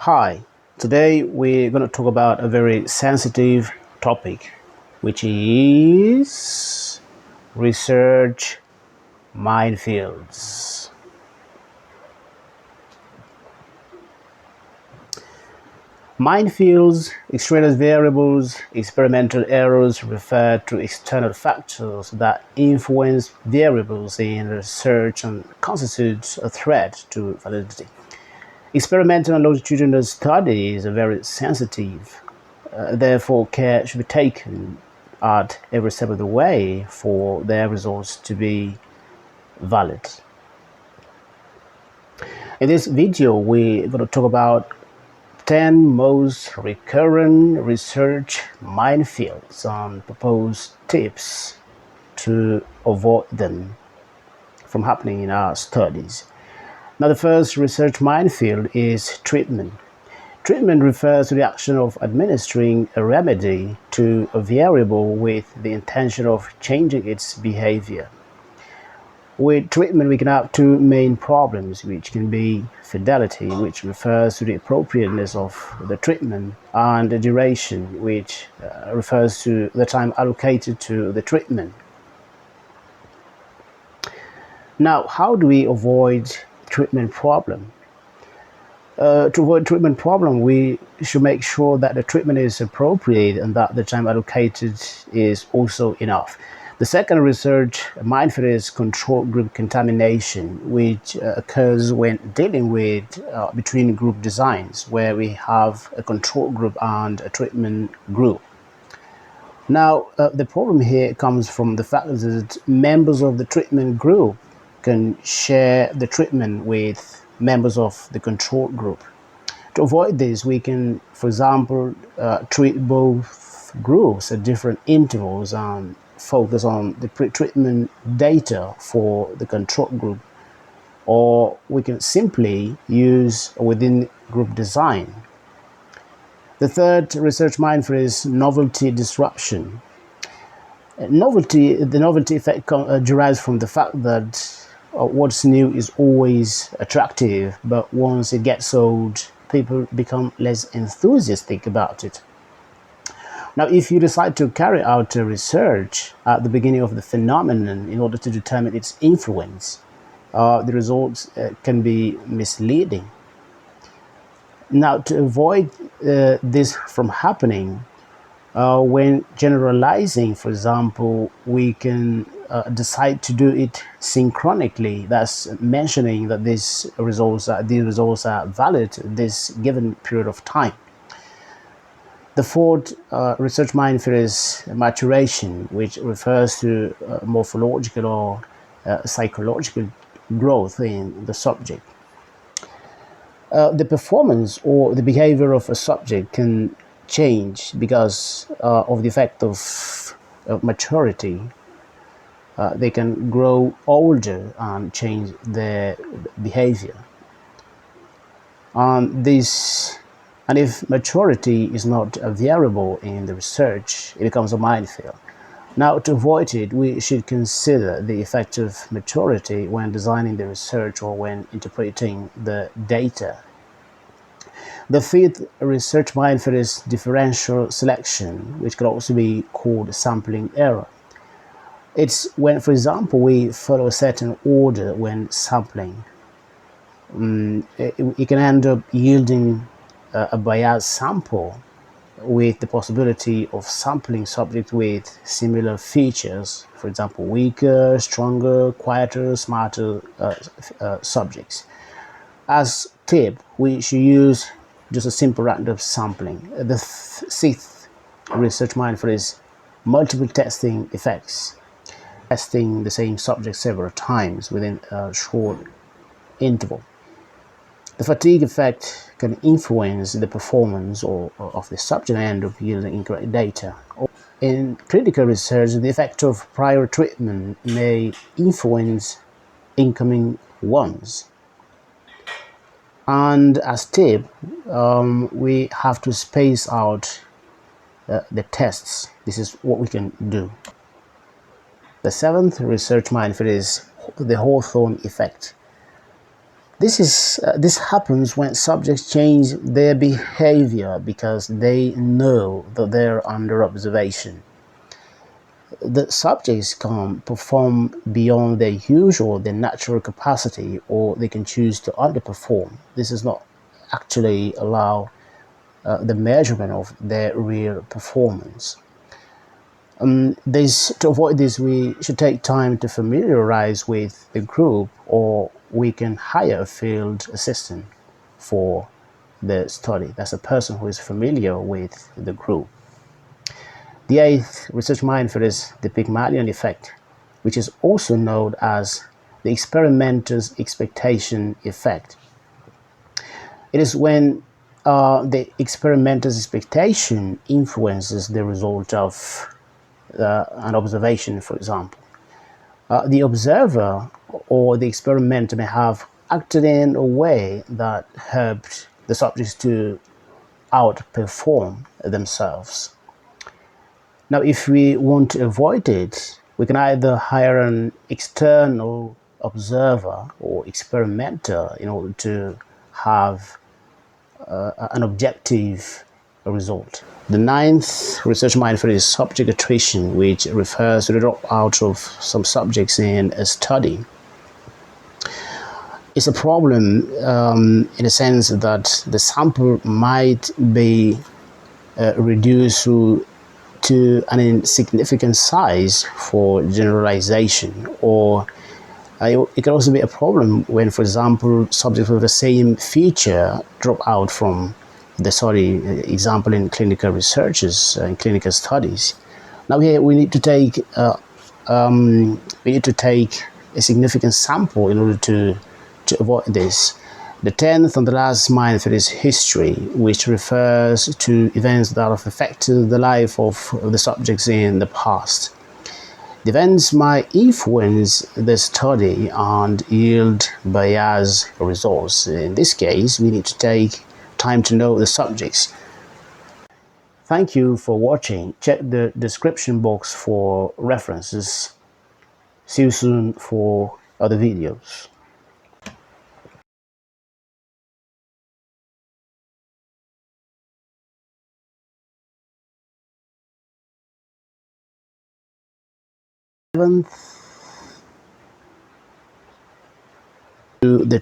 Hi, today we're going to talk about a very sensitive topic, which is research minefields. Minefields, extraneous variables, experimental errors refer to external factors that influence variables in research and constitute a threat to validity. Experimental and longitudinal studies are very sensitive. Therefore, care should be taken at every step of the way for their results to be valid. In this video, we're going to talk about 10 most recurrent research minefields and propose tips to avoid them from happening in our studies. Now, the first research minefield is treatment. Treatment refers to the action of administering a remedy to a variable with the intention of changing its behavior. With treatment, we can have two main problems, which can be fidelity, which refers to the appropriateness of the treatment, and the duration, which refers to the time allocated to the treatment. Now, how do we avoid treatment problem? To avoid treatment problem, we should make sure that the treatment is appropriate and that the time allocated is also enough. The second research minefield is control group contamination, which occurs when dealing with between group designs, where we have a control group and a treatment group. Now, the problem here comes from the fact that members of the treatment group can share the treatment with members of the control group. To avoid this, we can, for example, treat both groups at different intervals and focus on the pre-treatment data for the control group, or we can simply use within group design. The third research minefield is novelty disruption. The novelty effect derives from the fact that what's new is always attractive, but once it gets old, people become less enthusiastic about it. Now, if you decide to carry out a research at the beginning of the phenomenon in order to determine its influence, the results can be misleading. Now, to avoid this from happening, when generalizing, for example, we can decide to do it synchronically. That's mentioning that these results are valid this given period of time. The fourth research minefield is maturation, which refers to morphological or psychological growth in the subject. The performance or the behavior of a subject can change because of the effect of maturity. They can grow older and change their behavior. And if maturity is not a variable in the research, it becomes a minefield. Now, to avoid it, we should consider the effect of maturity when designing the research or when interpreting the data. The fifth research minefield is differential selection, which could also be called sampling error. It's when, for example, we follow a certain order when sampling. It can end up yielding a biased sample with the possibility of sampling subjects with similar features, for example, weaker, stronger, quieter, smarter subjects. As tip, we should use just a simple random sampling. The sixth research minefield is multiple testing effects, testing the same subject several times within a short interval. The fatigue effect can influence the performance of the subject and end up yielding incorrect data. In clinical research, the effect of prior treatment may influence incoming ones. And as tip, we have to space out the tests. This is what we can do. The seventh research minefield is the Hawthorn effect. This happens when subjects change their behavior because they know that they're under observation. The subjects can perform beyond their natural capacity, or they can choose to underperform. This does not actually allow the measurement of their real performance. To avoid this, we should take time to familiarize with the group, or we can hire a field assistant for the study. That's a person who is familiar with the group. The eighth research mindfield is the Pygmalion effect, which is also known as the experimenter's expectation effect. It is when the experimenter's expectation influences the result of an observation, for example. The observer or the experimenter may have acted in a way that helped the subjects to outperform themselves. Now, if we want to avoid it, we can either hire an external observer or experimenter in order to have an objective result. The ninth research mindfield is subject attrition, which refers to the dropout of some subjects in a study. It's a problem in the sense that the sample might be reduced to an insignificant size for generalization, or it can also be a problem when, for example, subjects with the same feature drop out from the study, example in clinical researches and clinical studies. Now here we need to take a significant sample in order to avoid this. The 10th and the last mindfield is history, which refers to events that have affected the life of the subjects in the past. The events might influence the study and yield biased results. In this case, we need to take time to know the subjects. Thank you for watching. Check the description box for references. See you soon for other videos. To the